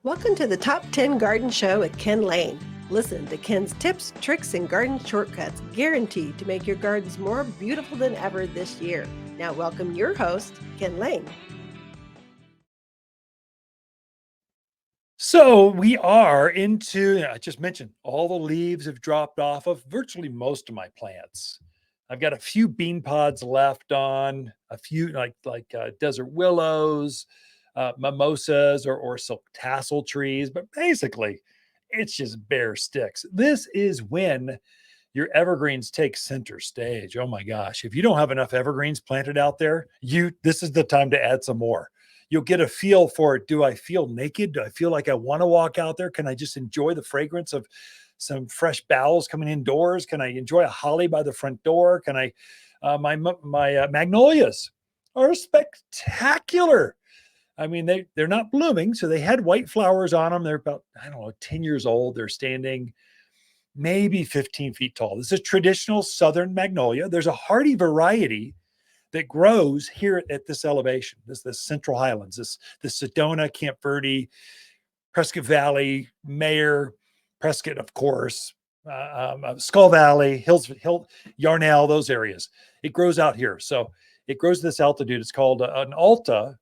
Welcome to the Top 10 Garden Show with Ken Lane. Listen to Ken's tips, tricks, and garden shortcuts guaranteed to make your gardens more beautiful than ever this year. Now welcome your host, Ken Lane. So we are into, I just mentioned, all the leaves have dropped off of virtually most of my plants. I've got a few bean pods left on, a few like desert willows, mimosas, or silk tassel trees, but basically it's just bare sticks. This is when your evergreens take center stage. Oh my gosh. If you don't have enough evergreens planted out there, this is the time to add some more. You'll get a feel for it. Do I feel naked? Do I feel like I want to walk out there? Can I just enjoy the fragrance of some fresh boughs coming indoors? Can I enjoy a holly by the front door? Can I, my magnolias are spectacular. I mean, they're not blooming. So they had white flowers on them. They're about, 10 years old. They're standing maybe 15 feet tall. This is traditional Southern magnolia. There's a hardy variety that grows here at this elevation, this Central Highlands, this Sedona, Camp Verde, Prescott Valley, Mayer, Prescott, of course, Skull Valley, Yarnell, those areas. It grows out here. So it grows at this altitude. It's called an Alta,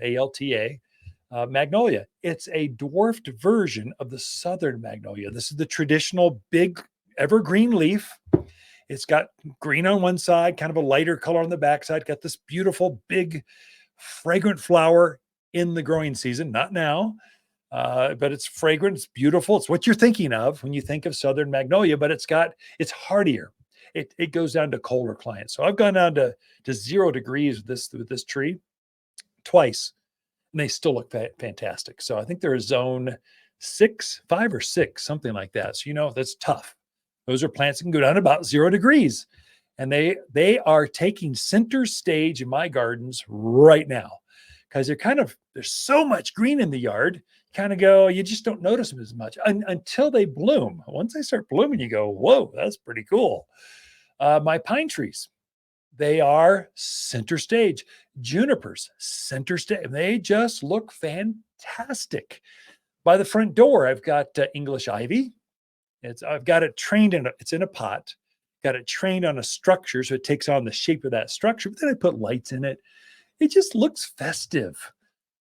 A-L-T-A, magnolia. It's a dwarfed version of the Southern magnolia. This is the traditional big evergreen leaf. It's got green on one side, kind of a lighter color on the backside. Got this beautiful, big, fragrant flower in the growing season. Not now, but it's fragrant. It's beautiful. It's what you're thinking of when you think of Southern magnolia, but it's hardier. It goes down to colder climates. So I've gone down to 0 degrees with this tree twice, and they still look fantastic. So I think they're a zone 5 or 6, something like that. So, that's tough. Those are plants that can go down to about 0 degrees. And they are taking center stage in my gardens right now because there's so much green in the yard. You just don't notice them as much until they bloom. Once they start blooming, you go, whoa, that's pretty cool. My pine trees, they are center stage. Junipers, center stage. They just look fantastic. By the front door, I've got English ivy. I've got it trained it's in a pot, got it trained on a structure. So it takes on the shape of that structure, but then I put lights in it. It just looks festive.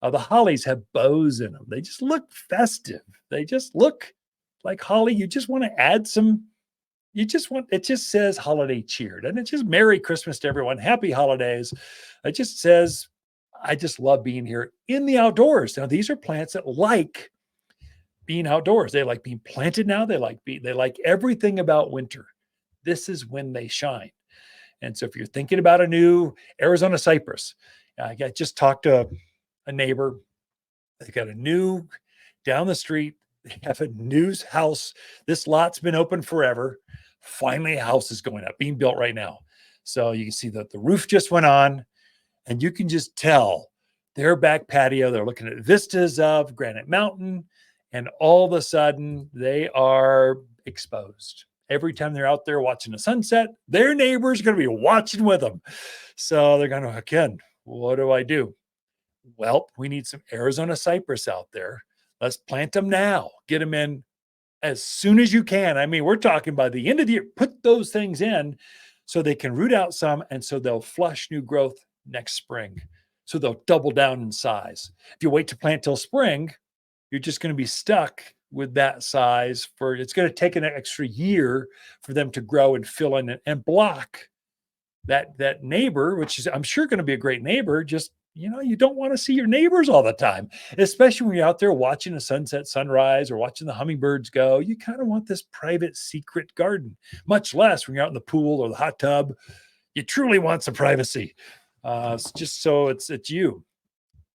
The hollies have bows in them. They just look festive. They just look like holly. You just want to add it just says holiday cheer. And it's just Merry Christmas to everyone. Happy holidays. It just says, I just love being here in the outdoors. Now, these are plants that like being outdoors. They like being planted now. They like everything about winter. This is when they shine. And so if you're thinking about a new Arizona cypress, I just talked to a neighbor. They got a new down the street. They have a new house. This lot's been open forever. Finally, a house is going up, being built right now. So you can see that the roof just went on, and you can just tell their back patio. They're looking at vistas of Granite Mountain. And all of a sudden, they are exposed. Every time they're out there watching the sunset, their neighbor's going to be watching with them. So they're going to, again, what do I do? Well, we need some Arizona cypress out there. Let's plant them now. Get them in as soon as you can. I mean, we're talking by the end of the year. Put those things in so they can root out some, and so they'll flush new growth next spring. So they'll double down in size. If you wait to plant till spring, you're just going to be stuck with that size it's going to take an extra year for them to grow and fill in and block that neighbor, which is, I'm sure, going to be a great neighbor. Just, you don't want to see your neighbors all the time, especially when you're out there watching a sunset, sunrise, or watching the hummingbirds go. You kind of want this private, secret garden, much less when you're out in the pool or the hot tub. You truly want some privacy. Just so it's you.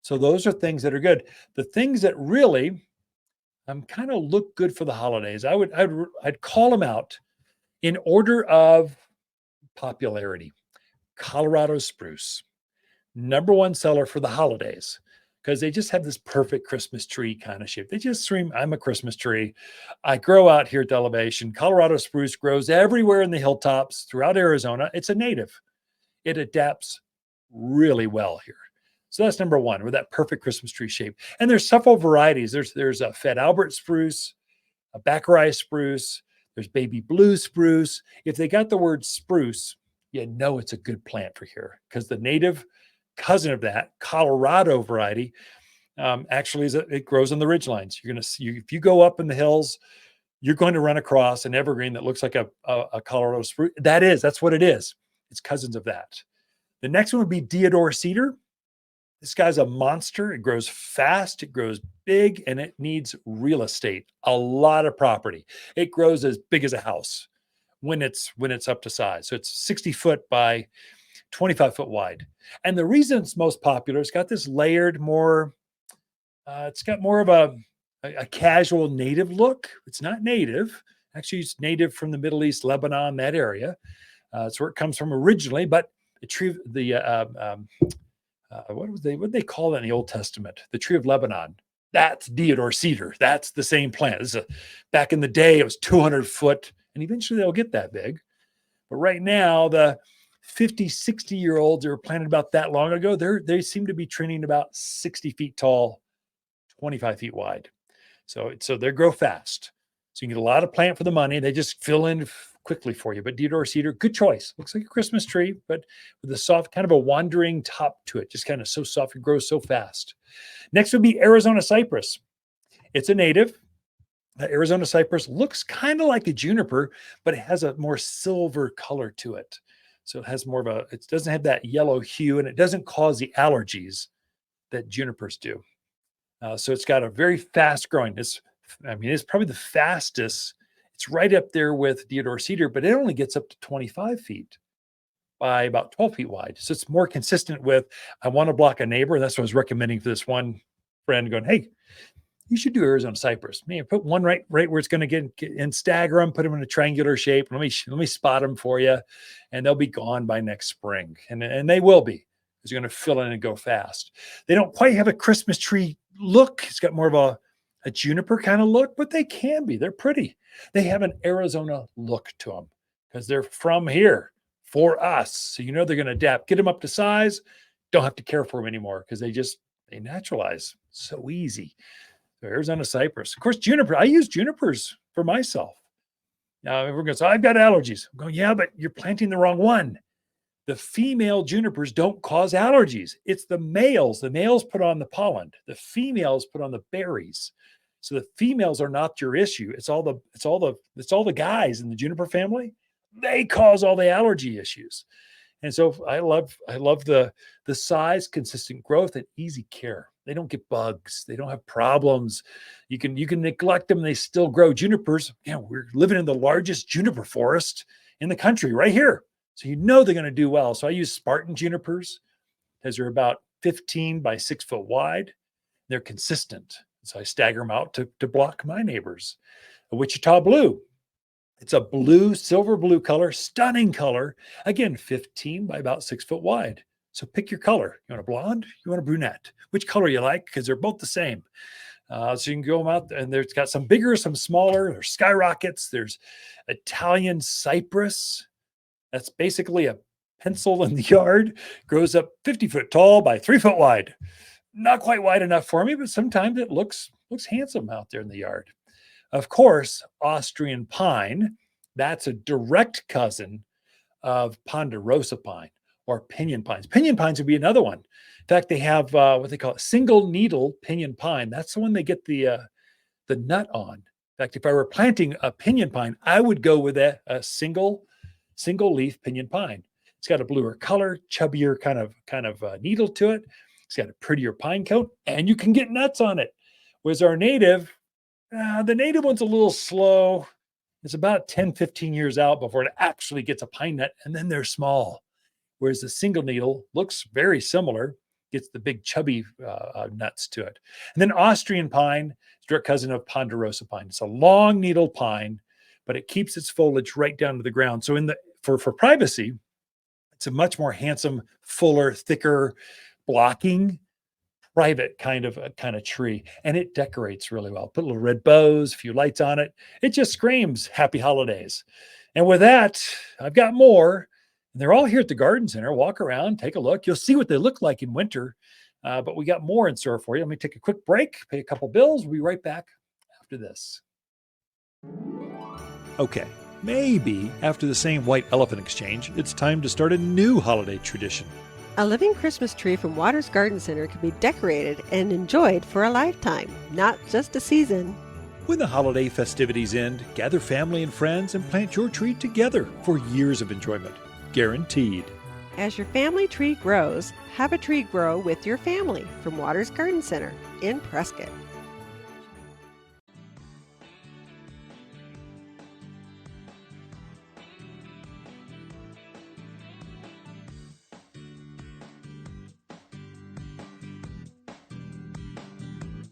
So those are things that are good. The things that really kind of look good for the holidays, I'd call them out in order of popularity. Colorado Spruce, #1 seller for the holidays, because they just have this perfect Christmas tree kind of shape. They just scream, I'm a Christmas tree. I grow out here at the elevation. Colorado Spruce grows everywhere in the hilltops throughout Arizona. It's a native. It adapts really well here. So that's number one, with that perfect Christmas tree shape. And there's several varieties. There's a fed Alberta spruce, a Alberta spruce. There's baby blue spruce. If they got the word spruce, you know it's a good plant for here, because the native cousin of that, Colorado variety, actually it grows on the ridgelines. You're going to see, if you go up in the hills, you're going to run across an evergreen that looks like a Colorado spruce. That's what it is. It's cousins of that. The next one would be deodar cedar. This guy's a monster. It grows fast, it grows big, and it needs real estate, a lot of property. It grows as big as a house when it's up to size. So it's 60 foot by 25 foot wide. And the reason it's most popular, it's got this layered, it's got more of a casual native look. It's not native. Actually, it's native from the Middle East, Lebanon, that area. It's where it comes from originally, but what did they call that in the Old Testament? The tree of Lebanon. That's deodar cedar. That's the same plant. Back in the day, it was 200 foot, and eventually they'll get that big. But right now, the 50, 60-year-olds that were planted about that long ago, they seem to be trending about 60 feet tall, 25 feet wide. So they grow fast. So you can get a lot of plant for the money. They just fill in quickly for you. But deodar cedar, good choice. Looks like a Christmas tree, but with a soft, kind of a wandering top to it. Just kind of so soft, it grows so fast. Next would be Arizona cypress. It's a native. Arizona cypress looks kind of like a juniper, but it has a more silver color to it. So it has more of it doesn't have that yellow hue, and it doesn't cause the allergies that junipers do. So it's got a very fast growing. It's probably the fastest. It's right up there with deodar cedar, but it only gets up to 25 feet by about 12 feet wide. So it's more consistent with, I want to block a neighbor. And that's what I was recommending for this one friend, going, hey, you should do Arizona cypress. Man, put one right where it's going to get and stagger them, put them in a triangular shape. Let me spot them for you, and they'll be gone by next spring. And they will be. It's going to fill in and go fast. They don't quite have a Christmas tree look. It's got more of a juniper kind of look, but they can be. They're pretty. They have an Arizona look to them because they're from here for us. So you know they're going to adapt. Get them up to size. Don't have to care for them anymore because they naturalize so easy. So Arizona cypress. Of course, juniper. I use junipers for myself. Now everyone goes, I've got allergies. I'm going, yeah, but you're planting the wrong one. The female junipers don't cause allergies. It's the males. The males put on the pollen. The females put on the berries. So the females are not your issue. It's all the guys in the juniper family. They cause all the allergy issues. And so I love the size, consistent growth, and easy care. They don't get bugs. They don't have problems. You can neglect them. They still grow. Junipers, we're living in the largest juniper forest in the country right here. So you know they're going to do well. So I use Spartan junipers because they're about 15 by 6 foot wide. They're consistent. So I stagger them out to block my neighbors. A Wichita blue. It's a blue, silver blue color, stunning color. Again, 15 by about 6 foot wide. So pick your color. You want a blonde? You want a brunette? Which color you like? Because they're both the same. So you can go out, and there's got some bigger, some smaller. There's skyrockets. There's Italian cypress. That's basically a pencil in the yard. Grows up 50 foot tall by 3 foot wide. Not quite wide enough for me, but sometimes it looks handsome out there in the yard. Of course, Austrian pine. That's a direct cousin of ponderosa pine or pinyon pines. Pinyon pines would be another one. In fact, they have what they call single needle pinyon pine. That's the one they get the nut on. In fact, if I were planting a pinyon pine, I would go with a single leaf pinyon pine. It's got a bluer color, chubbier kind of needle to it. It's got a prettier pine cone, and you can get nuts on it. Whereas our native, the native one's a little slow. It's about 10, 15 years out before it actually gets a pine nut, and then they're small. Whereas the single needle looks very similar, gets the big chubby nuts to it. And then Austrian pine is direct cousin of ponderosa pine. It's a long needle pine, but it keeps its foliage right down to the ground. So for privacy, it's a much more handsome, fuller, thicker, blocking, private kind of tree. And it decorates really well. Put little red bows, a few lights on it. It just screams happy holidays. And with that, I've got more. They're all here at the garden center. Walk around, take a look. You'll see what they look like in winter. But we got more in store for you. Let me take a quick break, pay a couple bills. We'll be right back after this. Okay, maybe after the same white elephant exchange, it's time to start a new holiday tradition. A living Christmas tree from Watters Garden Center can be decorated and enjoyed for a lifetime, not just a season. When the holiday festivities end, gather family and friends and plant your tree together for years of enjoyment. Guaranteed. As your family tree grows, have a tree grow with your family from Watters Garden Center in Prescott.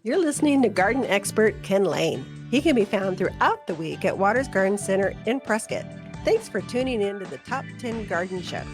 You're listening to garden expert Ken Lane. He can be found throughout the week at Watters Garden Center in Prescott. Thanks for tuning in to the Top 10 Garden Show.